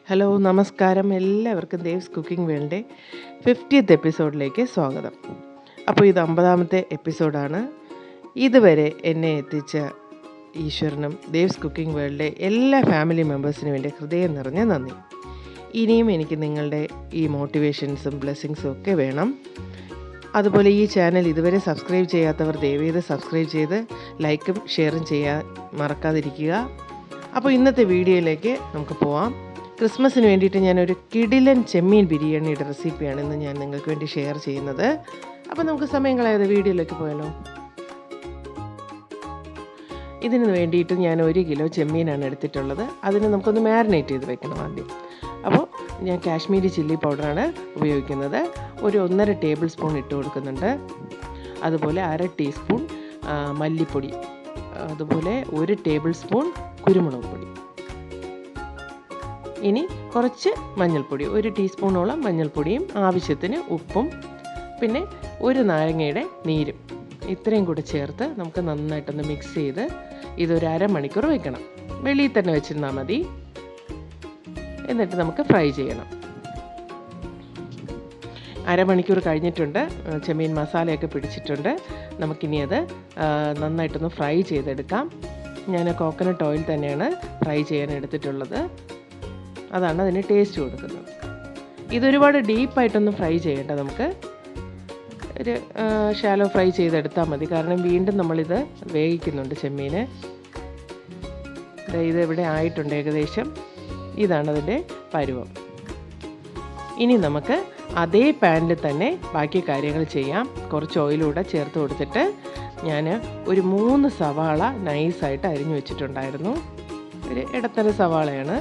Hello നമസ്കാരം, എല്ലാവർക്കും Dev's cooking വേൾഡിൻ്റെ 50th എപ്പിസോഡിലേക്ക് സ്വാഗതം. അപ്പോൾ ഇത് 50ാമത്തെ എപ്പിസോഡാണ്. ഇതുവരെ എന്നെ എത്തിച്ച ഈശ്വരനും ദേവ്സ് കുക്കിംഗ് വേൾഡിലെ എല്ലാ ഫാമിലി മെമ്പേഴ്സിനും വേണ്ടി ഹൃദയം നിറഞ്ഞ നന്ദി. ഇനിയും എനിക്ക് നിങ്ങളുടെ ഈ മോട്ടിവേഷൻസും ബ്ലെസ്സിങ്സും ഒക്കെ വേണം. അതുപോലെ ഈ ചാനൽ ഇതുവരെ സബ്സ്ക്രൈബ് ചെയ്യാത്തവർ ദയവേത് സബ്സ്ക്രൈബ് ചെയ്ത് ലൈക്കും ഷെയറും ചെയ്യാൻ മറക്കാതിരിക്കുക. അപ്പോൾ ഇന്നത്തെ വീഡിയോയിലേക്ക് നമുക്ക് പോവാം. ക്രിസ്മസിന് വേണ്ടിയിട്ട് ഞാനൊരു കിടിലൻ ചെമ്മീൻ ബിരിയാണിയുടെ റെസിപ്പിയാണ് ഇന്ന് ഞാൻ നിങ്ങൾക്ക് വേണ്ടി ഷെയർ ചെയ്യുന്നത്. അപ്പോൾ നമുക്ക് സമയം കളയാതെ വീഡിയോയിലേക്ക് പോയാലോ. ഇതിന് വേണ്ടിയിട്ട് ഞാൻ 1 കിലോ ചെമ്മീനാണ് എടുത്തിട്ടുള്ളത്. അതിന് നമുക്കൊന്ന് മാരിനേറ്റ് ചെയ്ത് വെക്കണം ആദ്യം. അപ്പോൾ ഞാൻ കാശ്മീരി ചില്ലി പൗഡറാണ് ഉപയോഗിക്കുന്നത്. ഒരു 1.5 ടേബിൾ സ്പൂൺ ഇട്ട് കൊടുക്കുന്നുണ്ട്. അതുപോലെ 1/2 ടീസ്പൂൺ മല്ലിപ്പൊടി, അതുപോലെ 1 ടേബിൾ സ്പൂൺ കുരുമുളക് പൊടി. ഇനി കുറച്ച് മഞ്ഞൾപ്പൊടി, 1 ടീസ്പൂണോളം മഞ്ഞൾപ്പൊടിയും ആവശ്യത്തിന് ഉപ്പും പിന്നെ 1 നാരങ്ങയുടെ നീരും ഇത്രയും കൂടി ചേർത്ത് നമുക്ക് നന്നായിട്ടൊന്ന് മിക്സ് ചെയ്ത് ഇതൊരു അരമണിക്കൂർ വെക്കണം. വെളിയിൽ തന്നെ വെച്ചിരുന്നാൽ മതി. എന്നിട്ട് നമുക്ക് ഫ്രൈ ചെയ്യണം. അരമണിക്കൂർ കഴിഞ്ഞിട്ടുണ്ട്. ചെമ്മീൻ മസാലയൊക്കെ പിടിച്ചിട്ടുണ്ട്. നമുക്കിനി അത് നന്നായിട്ടൊന്ന് ഫ്രൈ ചെയ്തെടുക്കാം. ഞാൻ കോക്കനട്ട് ഓയിൽ തന്നെയാണ് ഫ്രൈ ചെയ്യാൻ എടുത്തിട്ടുള്ളത്. അതാണ് അതിന് ടേസ്റ്റ് കൊടുക്കുന്നത്. ഇതൊരുപാട് ഡീപ്പായിട്ടൊന്നും ഫ്രൈ ചെയ്യേണ്ട, നമുക്ക് ഒരു ഷാലോ ഫ്രൈ ചെയ്തെടുത്താൽ മതി. കാരണം വീണ്ടും നമ്മളിത് വേവിക്കുന്നുണ്ട് ചെമ്മീൻ. ഇത് ഇവിടെ ആയിട്ടുണ്ട് ഏകദേശം. ഇതാണ് അതിൻ്റെ പരുവം. ഇനി നമുക്ക് അതേ പാനിൽ തന്നെ ബാക്കി കാര്യങ്ങൾ ചെയ്യാം. കുറച്ച് ഓയിലൂടെ ചേർത്ത് കൊടുത്തിട്ട് ഞാൻ ഒരു 3 സവാള നൈസായിട്ട് അരിഞ്ഞു വെച്ചിട്ടുണ്ടായിരുന്നു. ഒരു ഇടത്തര സവാളയാണ്.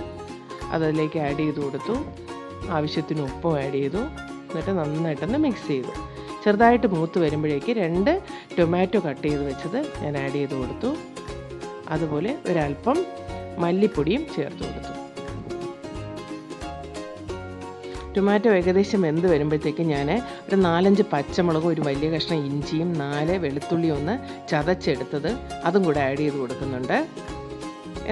അതിലേക്ക് ആഡ് ചെയ്ത് കൊടുത്തു. ആവശ്യത്തിന് ഉപ്പും ആഡ് ചെയ്തു. എന്നിട്ട് നന്നായിട്ടൊന്ന് മിക്സ് ചെയ്തു. ചെറുതായിട്ട് മൂത്ത് വരുമ്പോഴേക്ക് 2 ടൊമാറ്റോ കട്ട് ചെയ്ത് വെച്ചത് ഞാൻ ആഡ് ചെയ്ത് കൊടുത്തു. അതുപോലെ ഒരല്പം മല്ലിപ്പൊടിയും ചേർത്ത് കൊടുത്തു. ടൊമാറ്റോ ഏകദേശം വെന്ത് വരുമ്പോഴത്തേക്ക് ഞാൻ ഒരു 4-5 പച്ചമുളകും ഒരു വലിയ കഷ്ണം ഇഞ്ചിയും 4 വെളുത്തുള്ളിയും ഒന്ന് ചതച്ചെടുത്തത് അതും കൂടെ ആഡ് ചെയ്ത് കൊടുക്കുന്നുണ്ട്.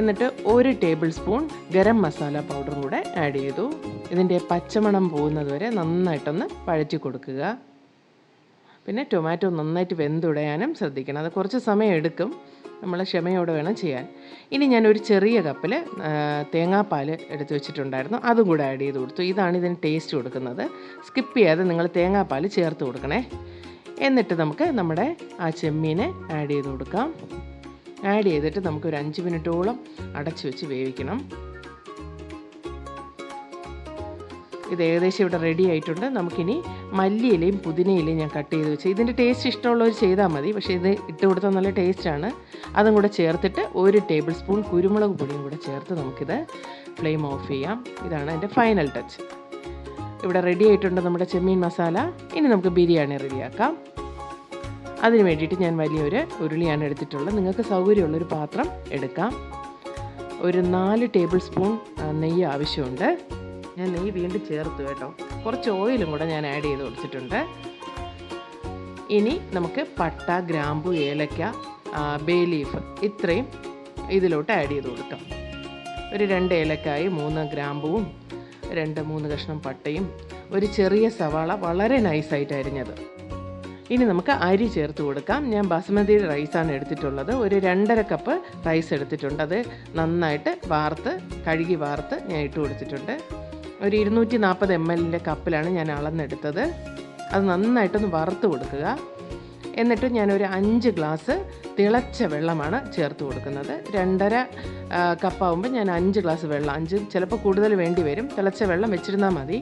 എന്നിട്ട് 1 ടേബിൾ സ്പൂൺ ഗരം മസാല പൗഡറും കൂടെ ആഡ് ചെയ്തു. ഇതിൻ്റെ പച്ചമണം പോകുന്നത് വരെ നന്നായിട്ടൊന്ന് വഴറ്റി കൊടുക്കുക. പിന്നെ ടൊമാറ്റോ നന്നായിട്ട് വെന്തുടയാനും ശ്രദ്ധിക്കണം. അത് കുറച്ച് സമയം എടുക്കും. നമ്മൾ ക്ഷമയോടെ വേണം ചെയ്യാൻ. ഇനി ഞാനൊരു ചെറിയ കപ്പിൽ തേങ്ങാപ്പാൽ എടുത്ത് വെച്ചിട്ടുണ്ടായിരുന്നു. അതും കൂടെ ആഡ് ചെയ്ത് കൊടുത്തു. ഇതാണ് ഇതിന് ടേസ്റ്റ് കൊടുക്കുന്നത്. സ്കിപ്പ് ചെയ്യാതെ നിങ്ങൾ തേങ്ങാപ്പാൽ ചേർത്ത് കൊടുക്കണേ. എന്നിട്ട് നമുക്ക് നമ്മുടെ ആ ചെമ്മീനെ ആഡ് ചെയ്ത് കൊടുക്കാം. ആഡ് ചെയ്തിട്ട് നമുക്കൊരു 5 മിനിറ്റോളം അടച്ചു വെച്ച് വേവിക്കണം. ഇത് ഏകദേശം ഇവിടെ റെഡി ആയിട്ടുണ്ട്. നമുക്കിനി മല്ലിയിലയും പുതിനയിലയും ഞാൻ കട്ട് ചെയ്ത് വെച്ച്, ഇതിൻ്റെ ടേസ്റ്റ് ഇഷ്ടമുള്ളവർ ചെയ്താൽ മതി. പക്ഷേ ഇത് ഇട്ട് കൊടുത്താൽ നല്ല ടേസ്റ്റാണ്. അതും കൂടെ ചേർത്തിട്ട് 1 ടേബിൾ സ്പൂൺ കുരുമുളക് പൊടിയും കൂടെ ചേർത്ത് നമുക്കിത് ഫ്ലെയിം ഓഫ് ചെയ്യാം. ഇതാണ് എൻ്റെ ഫൈനൽ ടച്ച്. ഇവിടെ റെഡി ആയിട്ടുണ്ട് നമ്മുടെ ചെമ്മീൻ മസാല. ഇനി നമുക്ക് ബിരിയാണി റെഡിയാക്കാം. അതിന് വേണ്ടിയിട്ട് ഞാൻ വലിയൊരു ഉരുളിയാണ് എടുത്തിട്ടുള്ളത്. നിങ്ങൾക്ക് സൗകര്യമുള്ളൊരു പാത്രം എടുക്കാം. ഒരു 4 ടേബിൾ സ്പൂൺ നെയ്യ് ആവശ്യമുണ്ട്. ഞാൻ നെയ്യ് വീണ്ടും ചേർത്തു കേട്ടോ. കുറച്ച് ഓയിലും കൂടെ ഞാൻ ആഡ് ചെയ്ത് കൊടുത്തിട്ടുണ്ട്. ഇനി നമുക്ക് പട്ട, ഗ്രാമ്പു, ഏലക്ക, ബേ ലീഫ് ഇത്രയും ഇതിലോട്ട് ആഡ് ചെയ്ത് കൊടുക്കാം. ഒരു 2 ഏലക്കായും 3 ഗ്രാമ്പുവും 2-3 കഷ്ണം പട്ടയും ഒരു ചെറിയ സവാള വളരെ നൈസായിട്ട് അരിഞ്ഞത്. ഇനി നമുക്ക് അരി ചേർത്ത് കൊടുക്കാം. ഞാൻ ബാസ്മതി റൈസാണ് എടുത്തിട്ടുള്ളത്. ഒരു 2.5 കപ്പ് റൈസ് എടുത്തിട്ടുണ്ട്. അത് നന്നായിട്ട് കഴുകി വാർത്ത് ഞാൻ ഇട്ട് കൊടുത്തിട്ടുണ്ട്. ഒരു 240 ml കപ്പിലാണ് ഞാൻ അളന്നെടുത്തത്. അത് നന്നായിട്ടൊന്ന് വറുത്ത് കൊടുക്കുക. എന്നിട്ട് ഞാനൊരു 5 ഗ്ലാസ് തിളച്ച വെള്ളമാണ് ചേർത്ത് കൊടുക്കുന്നത്. 2.5 കപ്പാകുമ്പോൾ ഞാൻ 5 ഗ്ലാസ് വെള്ളം, 5 ചിലപ്പോൾ കൂടുതൽ വേണ്ടി വരും. തിളച്ച വെള്ളം വെച്ചിരുന്നാൽ മതി.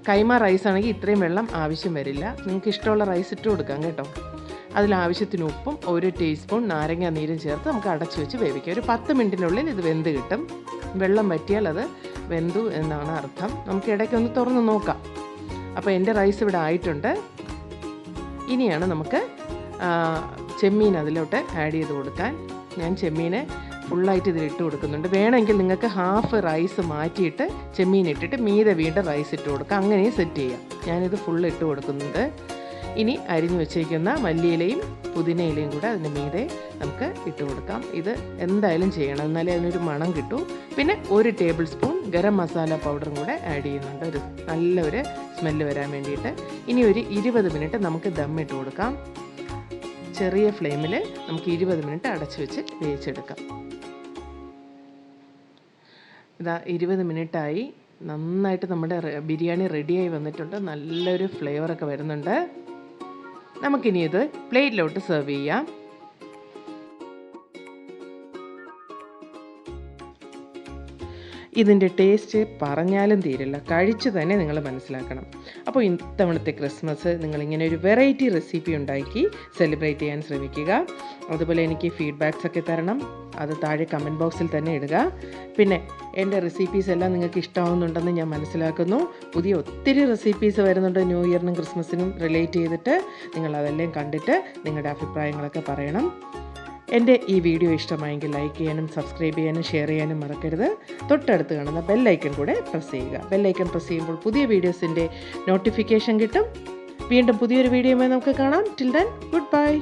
കൈമ റൈസ് ആണെങ്കിൽ ഇത്രയും വെള്ളം ആവശ്യം വരില്ല. നിങ്ങൾക്ക് ഇഷ്ടമുള്ള റൈസ് ഇട്ട് കൊടുക്കാം കേട്ടോ. അതിലാവശ്യത്തിന് ഉപ്പും 1 ടീസ്പൂൺ നാരങ്ങ നീരും ചേർത്ത് നമുക്ക് അടച്ചു വെച്ച് വേവിക്കാം. ഒരു 10 മിനിറ്റിനുള്ളിൽ ഇത് വെന്ത് കിട്ടും. വെള്ളം വറ്റിയാൽ അത് വെന്തു എന്നാണ് അർത്ഥം. നമുക്ക് ഇടയ്ക്കൊന്ന് തുറന്ന് നോക്കാം. അപ്പോൾ എൻ്റെ റൈസ് ഇവിടെ ആയിട്ടുണ്ട്. ഇനിയാണ് നമുക്ക് ചെമ്മീൻ അതിലോട്ട് ആഡ് ചെയ്ത് കൊടുക്കാൻ. ഞാൻ ചെമ്മീനെ ഫുള്ളായിട്ട് ഇതിലിട്ട് കൊടുക്കുന്നുണ്ട്. വേണമെങ്കിൽ നിങ്ങൾക്ക് ഹാഫ് റൈസ് മാറ്റിയിട്ട് ചെമ്മീൻ ഇട്ടിട്ട് മീതെ വീണ്ടും റൈസ് ഇട്ട് കൊടുക്കാം. അങ്ങനെയും സെറ്റ് ചെയ്യാം. ഞാനിത് ഫുള്ള് ഇട്ട് കൊടുക്കുന്നുണ്ട്. ഇനി അരിഞ്ഞു വെച്ചിരിക്കുന്ന മല്ലിയിലയും പുതിനയിലയും കൂടെ അതിന് മീതെ നമുക്ക് ഇട്ട് കൊടുക്കാം. ഇത് എന്തായാലും ചെയ്യണം, എന്നാലേ അതിനൊരു മണം കിട്ടൂ. പിന്നെ 1 ടേബിൾ സ്പൂൺ ഗരം മസാല പൗഡറും കൂടെ ആഡ് ചെയ്യുന്നുണ്ട്, ഒരു നല്ലൊരു സ്മെല്ല് വരാൻ വേണ്ടിയിട്ട്. ഇനി ഒരു 20 മിനിറ്റ് നമുക്ക് ദമ്മിട്ട് കൊടുക്കാം. ചെറിയ ഫ്ലെയിമിൽ നമുക്ക് 20 മിനിറ്റ് അടച്ചു വെച്ച് വേവിച്ചെടുക്കാം. ഇതാ 20 മിനിറ്റായി. നന്നായിട്ട് നമ്മുടെ ബിരിയാണി റെഡിയായി വന്നിട്ടുണ്ട്. നല്ലൊരു ഫ്ലേവറൊക്കെ വരുന്നുണ്ട്. നമുക്കിനി ഇത് പ്ലേറ്റിലോട്ട് സെർവ് ചെയ്യാം. ഇതിൻ്റെ ടേസ്റ്റ് പറഞ്ഞാലും തീരില്ല, കഴിച്ച് തന്നെ നിങ്ങൾ മനസ്സിലാക്കണം. അപ്പോൾ ഇത്തവണത്തെ ക്രിസ്മസ് നിങ്ങളിങ്ങനെ ഒരു വെറൈറ്റി റെസിപ്പി ഉണ്ടാക്കി സെലിബ്രേറ്റ് ചെയ്യാൻ ശ്രമിക്കുക. അതുപോലെ എനിക്ക് ഫീഡ്ബാക്സ് ഒക്കെ തരണം, അത് താഴെ കമൻറ്റ് ബോക്സിൽ തന്നെ ഇടുക. പിന്നെ എൻ്റെ റെസിപ്പീസ് എല്ലാം നിങ്ങൾക്ക് ഇഷ്ടമാവുന്നുണ്ടെന്ന് ഞാൻ മനസ്സിലാക്കുന്നു. പുതിയ ഒത്തിരി റെസിപ്പീസ് വരുന്നുണ്ട് ന്യൂ ഇയറിനും ക്രിസ്മസിനും റിലേറ്റ് ചെയ്തിട്ട്. നിങ്ങളതെല്ലാം കണ്ടിട്ട് നിങ്ങളുടെ അഭിപ്രായങ്ങളൊക്കെ പറയണം. എൻ്റെ ഈ വീഡിയോ ഇഷ്ടമായെങ്കിൽ ലൈക്ക് ചെയ്യാനും സബ്സ്ക്രൈബ് ചെയ്യാനും ഷെയർ ചെയ്യാനും മറക്കരുത്. തൊട്ടടുത്ത് കാണുന്ന ബെല്ലൈക്കൺ കൂടെ പ്രസ് ചെയ്യുക. ബെല്ലൈക്കൺ പ്രസ് ചെയ്യുമ്പോൾ പുതിയ വീഡിയോസിൻ്റെ നോട്ടിഫിക്കേഷൻ കിട്ടും. വീണ്ടും പുതിയൊരു വീഡിയോയുമായി നമുക്ക് കാണാം. Till then good bye.